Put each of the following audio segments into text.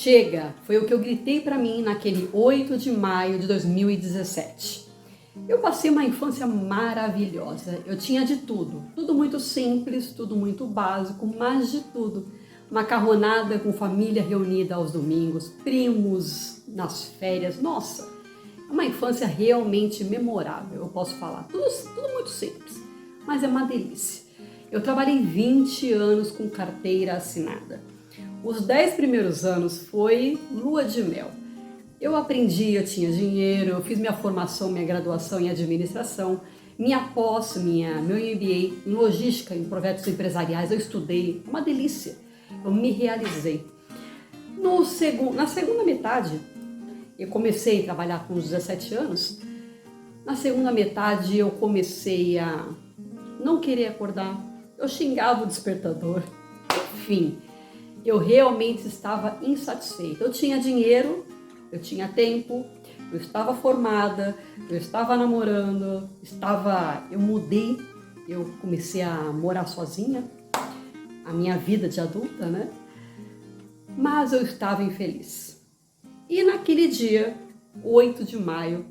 Chega! Foi o que eu gritei para mim naquele 8 de maio de 2017. Eu passei uma infância maravilhosa. Eu tinha de tudo. Tudo muito simples, tudo muito básico, mas de tudo. Macarronada com família reunida aos domingos, primos nas férias. Nossa, é uma infância realmente memorável, eu posso falar. Tudo muito simples, mas é uma delícia. Eu trabalhei 20 anos com carteira assinada. Os 10 primeiros anos foi lua de mel. Eu aprendi, eu tinha dinheiro, eu fiz minha formação, minha graduação em administração, minha pós, meu MBA em logística, em projetos empresariais, eu estudei, uma delícia, eu me realizei. Na segunda metade, eu comecei a trabalhar com uns 17 anos, na segunda metade eu comecei a não querer acordar, eu xingava o despertador, enfim, eu realmente estava insatisfeita. Eu tinha dinheiro, eu tinha tempo, eu estava formada, eu estava namorando, eu mudei, eu comecei a morar sozinha, a minha vida de adulta, né? Mas eu estava infeliz. E naquele dia, 8 de maio,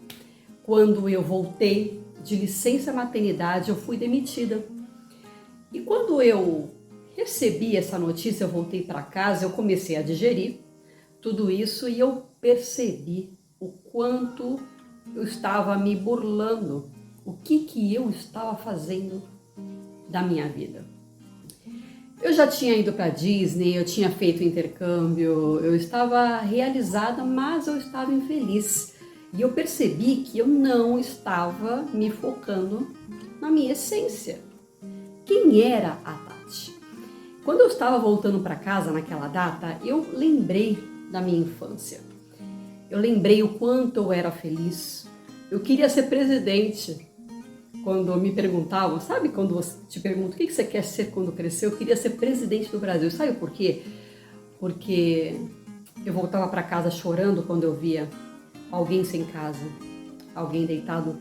quando eu voltei de licença maternidade, eu fui demitida. E quando eu recebi essa notícia, eu voltei para casa, eu comecei a digerir tudo isso e eu percebi o quanto eu estava me burlando, o que eu estava fazendo da minha vida. Eu já tinha ido para Disney, eu tinha feito intercâmbio, eu estava realizada, mas eu estava infeliz. E eu percebi que eu não estava me focando na minha essência. Quem era a Tati? Quando eu estava voltando para casa naquela data, eu lembrei da minha infância. Eu lembrei o quanto eu era feliz. Eu queria ser presidente. Quando me perguntavam, sabe quando você te pergunta o que você quer ser quando crescer? Eu queria ser presidente do Brasil. Sabe por quê? Porque eu voltava para casa chorando quando eu via alguém sem casa, alguém deitado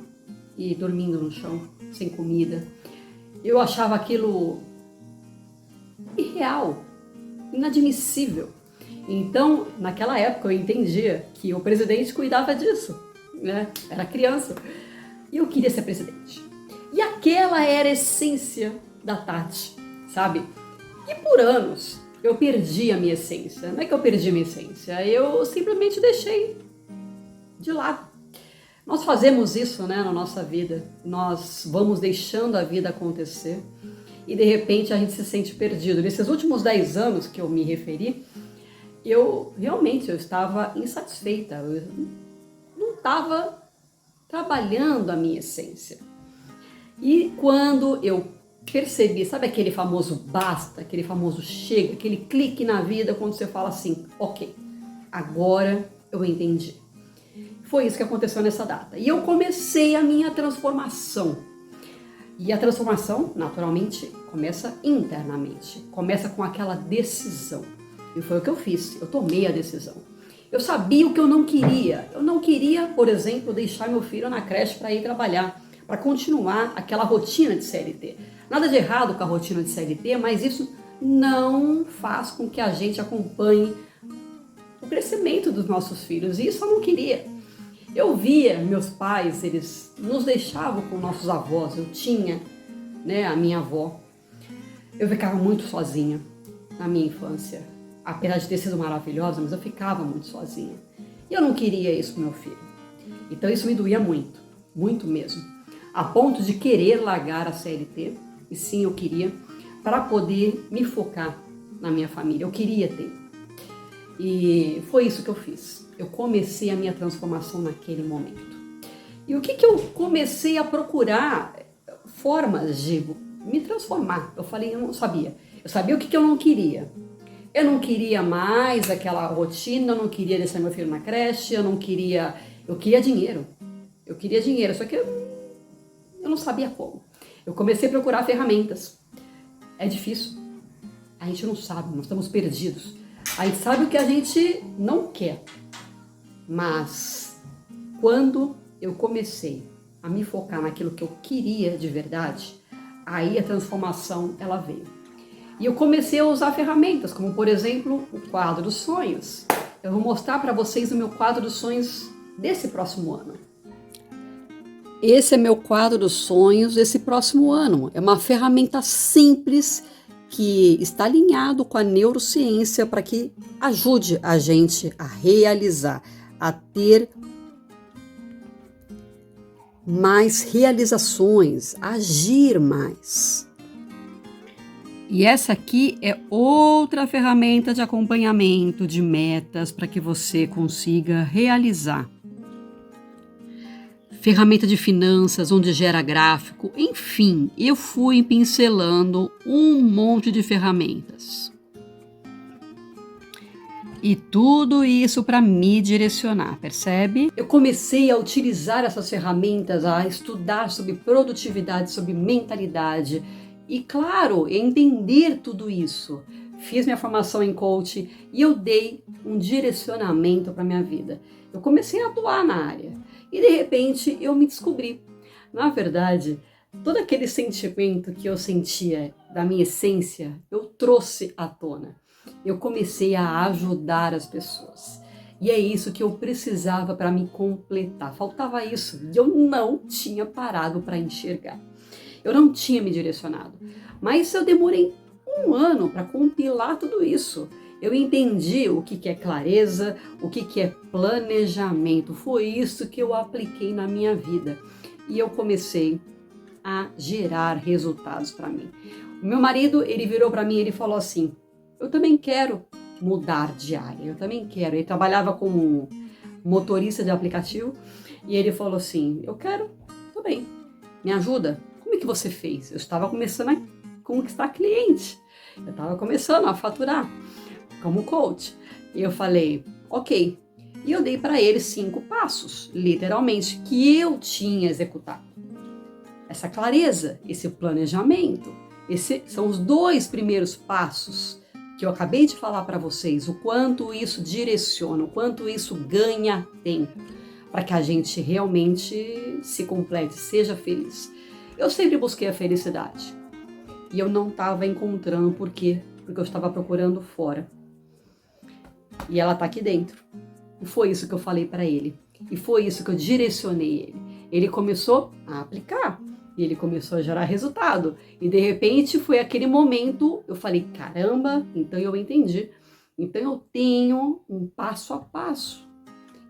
e dormindo no chão, sem comida. Eu achava aquilo irreal, inadmissível. Então, naquela época, eu entendia que o presidente cuidava disso, né? Era criança. E eu queria ser presidente. E aquela era a essência da Tati, sabe? E por anos, eu perdi a minha essência. Não é que eu perdi a minha essência, eu simplesmente deixei de lado. Nós fazemos isso, né, na nossa vida. Nós vamos deixando a vida acontecer e de repente a gente se sente perdido. Nesses últimos 10 anos que eu me referi, eu estava insatisfeita. Eu não estava trabalhando a minha essência. E quando eu percebi, sabe aquele famoso basta, aquele famoso chega, aquele clique na vida quando você fala assim, ok, agora eu entendi. Foi isso que aconteceu nessa data. E eu comecei a minha transformação. E a transformação, naturalmente, começa internamente. Começa com aquela decisão. E foi o que eu fiz. Eu tomei a decisão. Eu sabia o que eu não queria. Eu não queria, por exemplo, deixar meu filho na creche para ir trabalhar, para continuar aquela rotina de CLT. Nada de errado com a rotina de CLT, mas isso não faz com que a gente acompanhe o crescimento dos nossos filhos. E isso eu não queria. Eu via meus pais, eles nos deixavam com nossos avós. Eu tinha, né, a minha avó. Eu ficava muito sozinha na minha infância. Apesar de ter sido maravilhosa, mas eu ficava muito sozinha. E eu não queria isso pro meu filho. Então isso me doía muito, muito mesmo. A ponto de querer largar a CLT, e sim, eu queria, para poder me focar na minha família. Eu queria ter. E foi isso que eu fiz. Eu comecei a minha transformação naquele momento. E o que eu comecei a procurar? Formas de me transformar. Eu falei, eu não sabia. Eu sabia o que eu não queria. Eu não queria mais aquela rotina, eu não queria deixar meu filho na creche, eu queria dinheiro. Eu queria dinheiro, só que eu não sabia como. Eu comecei a procurar ferramentas. É difícil. A gente não sabe, nós estamos perdidos. A gente sabe o que a gente não quer. Mas quando eu comecei a me focar naquilo que eu queria de verdade, aí a transformação ela veio. E eu comecei a usar ferramentas, como por exemplo o quadro dos sonhos. eu vou mostrar para vocês o meu quadro dos sonhos desse próximo ano. Esse é meu quadro dos sonhos desse próximo ano. É uma ferramenta simples que está alinhado com a neurociência para que ajude a gente a realizar, a ter mais realizações, a agir mais. E essa aqui é outra ferramenta de acompanhamento de metas para que você consiga realizar. Ferramenta de finanças, onde gera gráfico, enfim, eu fui pincelando um monte de ferramentas. E tudo isso para me direcionar, percebe? Eu comecei a utilizar essas ferramentas, a estudar sobre produtividade, sobre mentalidade e, claro, entender tudo isso. Fiz minha formação em coach e eu dei um direcionamento para minha vida. Eu comecei a atuar na área e, de repente, eu me descobri. Na verdade, todo aquele sentimento que eu sentia da minha essência, eu trouxe à tona. Eu comecei a ajudar as pessoas. E é isso que eu precisava para me completar. Faltava isso e eu não tinha parado para enxergar. Eu não tinha me direcionado. Mas eu demorei um ano para compilar tudo isso. Eu entendi o que é clareza, o que é planejamento. Foi isso que eu apliquei na minha vida. E eu comecei a gerar resultados para mim. O meu marido, ele virou para mim e ele falou assim: eu também quero mudar de área, eu também quero. Ele trabalhava como motorista de aplicativo e ele falou assim: eu quero também, me ajuda. Como é que você fez? Eu estava começando a conquistar cliente, eu estava começando a faturar como coach. E eu falei, ok. E eu dei para ele 5 passos, literalmente, que eu tinha executado. Essa clareza, esse planejamento, esses são os 2 primeiros passos que eu acabei de falar para vocês, o quanto isso direciona, o quanto isso ganha tempo, para que a gente realmente se complete, seja feliz. Eu sempre busquei a felicidade e eu não estava encontrando. Por quê? Porque eu estava procurando fora. E ela está aqui dentro. E foi isso que eu falei para ele. E foi isso que eu direcionei ele. Ele começou a aplicar. E ele começou a gerar resultado. E de repente foi aquele momento, eu falei, caramba, então eu entendi. Então eu tenho um passo a passo.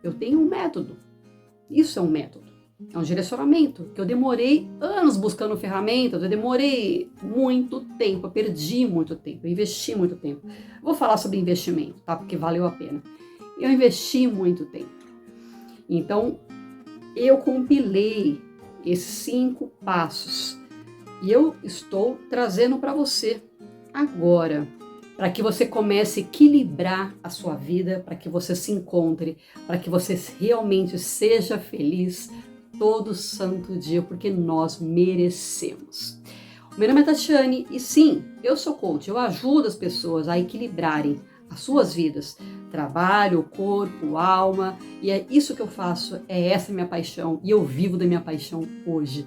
Eu tenho um método. Isso é um método. É um direcionamento. Que eu demorei anos buscando ferramentas, eu demorei muito tempo, eu perdi muito tempo, eu investi muito tempo. Vou falar sobre investimento, tá? Porque valeu a pena. Eu investi muito tempo. Então, eu compilei esses 5 passos e eu estou trazendo para você agora, para que você comece a equilibrar a sua vida, para que você se encontre, para que você realmente seja feliz todo santo dia, porque nós merecemos. Meu nome é Tatiane e sim, eu sou coach, eu ajudo as pessoas a equilibrarem as suas vidas, trabalho, corpo, alma, e é isso que eu faço, é essa minha paixão e eu vivo da minha paixão hoje.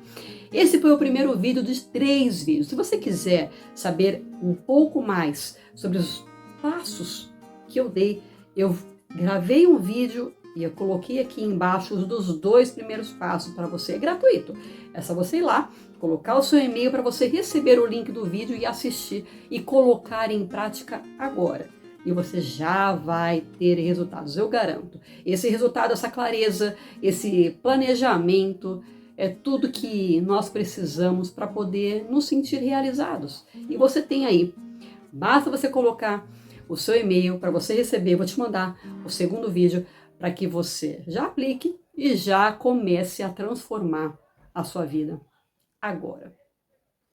Esse foi o primeiro vídeo dos 3 vídeos. Se você quiser saber um pouco mais sobre os passos que eu dei, eu gravei um vídeo e eu coloquei aqui embaixo os dos 2 primeiros passos para você. É gratuito. É só você ir lá, colocar o seu e-mail para você receber o link do vídeo e assistir e colocar em prática agora. E você já vai ter resultados, eu garanto. Esse resultado, essa clareza, esse planejamento, é tudo que nós precisamos para poder nos sentir realizados. E você tem aí. Basta você colocar o seu e-mail para você receber. Vou te mandar o segundo vídeo para que você já aplique e já comece a transformar a sua vida agora.